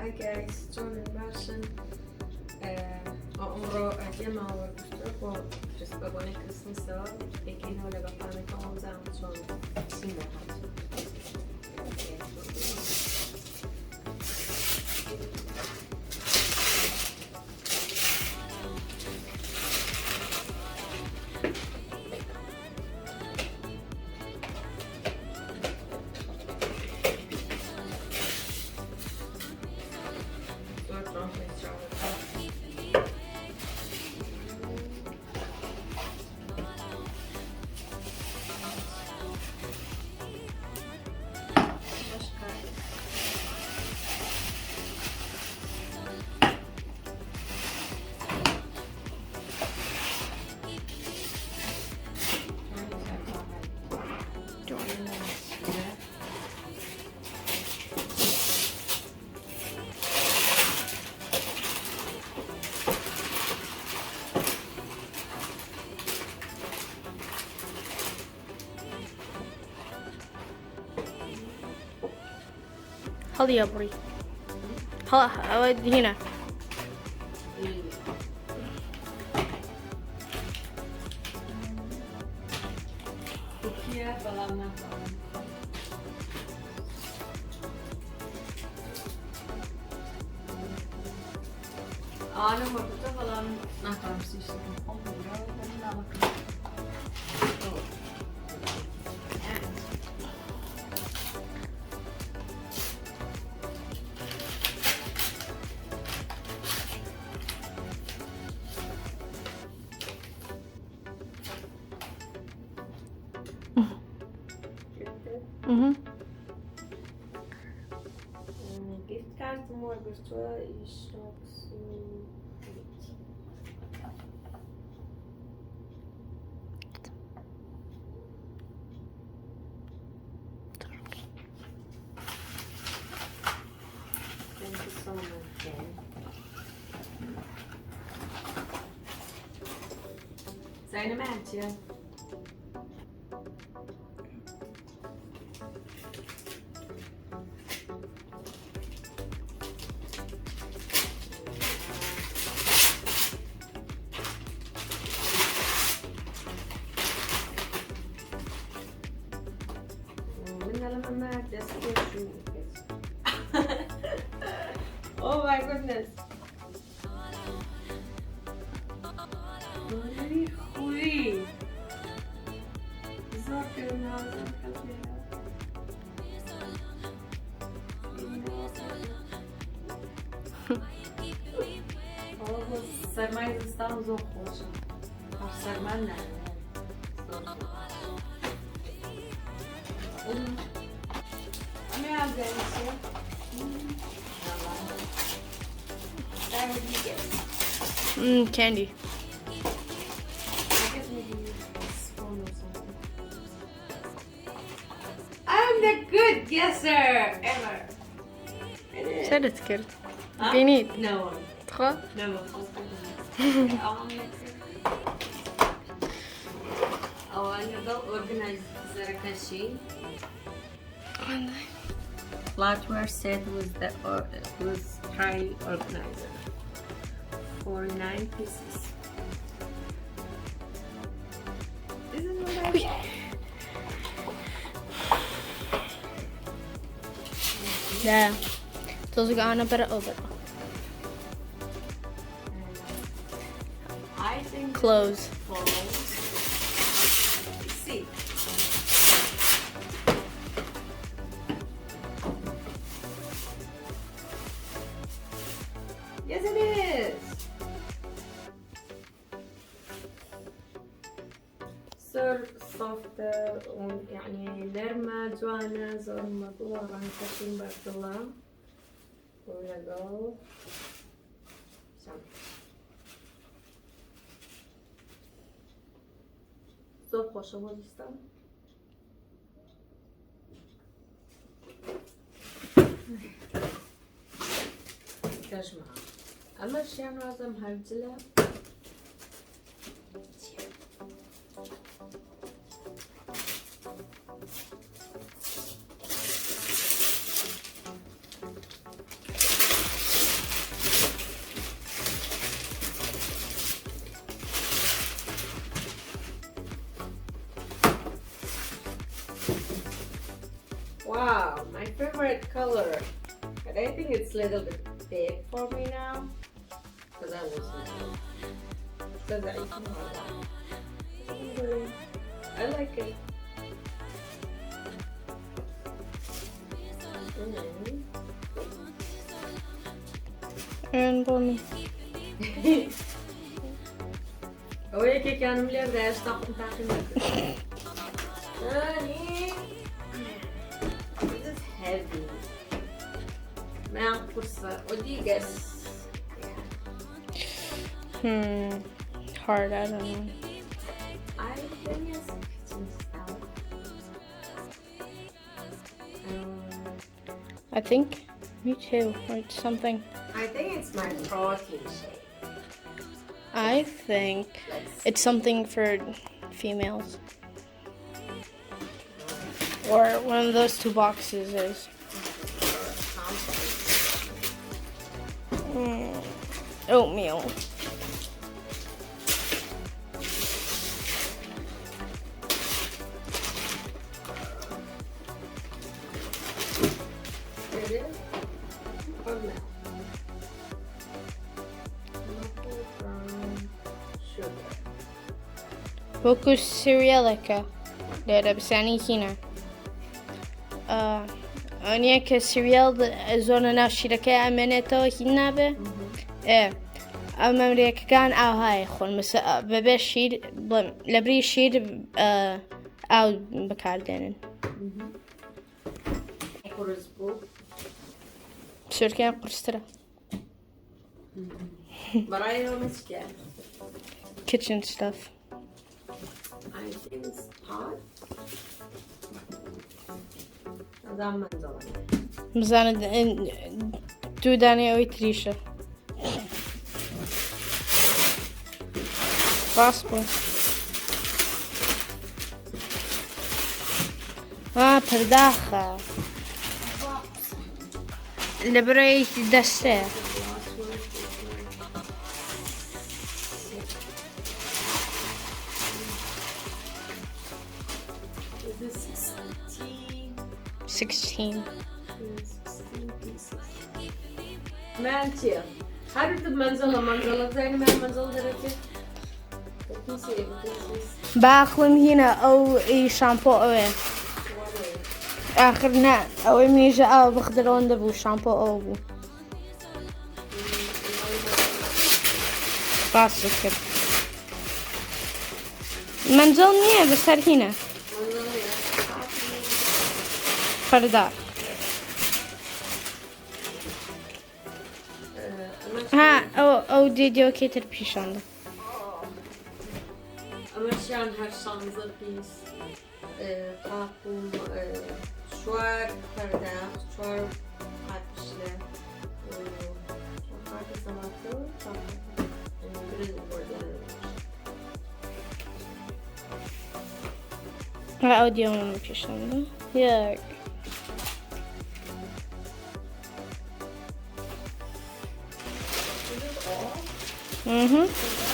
Hi guys, John Russian. Umro Adema och just på gång Christmas så det kan hålla på med kameran som sinne har. هذه يا بري أودي هنا أنا ما كنت فلان ناكل سيشتم أمورا ولا ناكل Giftkaart morgen is straks Thank you so much, Jen. Zijn maatje. Oh my goodness. Goeie. Zo kunnen Sarmai estão zo roxa. Sarmai não. Minha agência. That would be good. Candy. I guess maybe a spoon or something. I'm the good guesser ever. سألتك Huh? بينيت No one. تخا No one. Oh, I'm about organized Zarakashi. Flatware set was try organizer. 49 pieces. This is what I get. لا تصدق أنا برا أوبر I think Close. follows. See. Yes, it is. Sir soft يعني لرمة جوانا زور مطلوع عن كشين بارك الله ولا جو سام زور خوشة بودستان تجمع أما شيء عظم هالجلة Wow, my favorite color. But I think it's a little bit big for me now. Because I wasn't. Because I can have that. I like it. And Bonnie. Oh, ik kan hem leren, hij stapt een paar in. This is heavy. Maar Odigas. Hard, I don't know. I think it's kitchen salad. I think me too, or it's something. I think it's my protein shake. I think it's something for females. Or one of those two boxes is. Oatmeal. It is? Or milk? Sugar. Boku cerealica. Dada بساني هنا. أنا كسريال زون ناشرة كأمانته هنا به. أمريكا كان أو هاي خل مس ببشير لبري شير أو بكاردين. شركة قرسترا. Mariah Miska. Kitchen stuff. I think it's hot. Adam manzala. مزانا دو داني أو تريشة. Possible. پرداخة. لبري دسته. This is 16. 16 pieces. Mantia. How did the manzala زي ما manzala درجة؟ Let me see if this is باخلم هنا أو أي شامبو أوه. one. آخرنا أو ميجا أو بخدرون دبو شامبو أو بو. بس كده. منزل نية بس هنا. فردا. ها أو ديديو كتر بيشانده. Amerikan her şanzı biz kapım şuar perde şuar katışlı farklı zamanlı grill burada ها أوديو من بيشانده. ياك. This is all.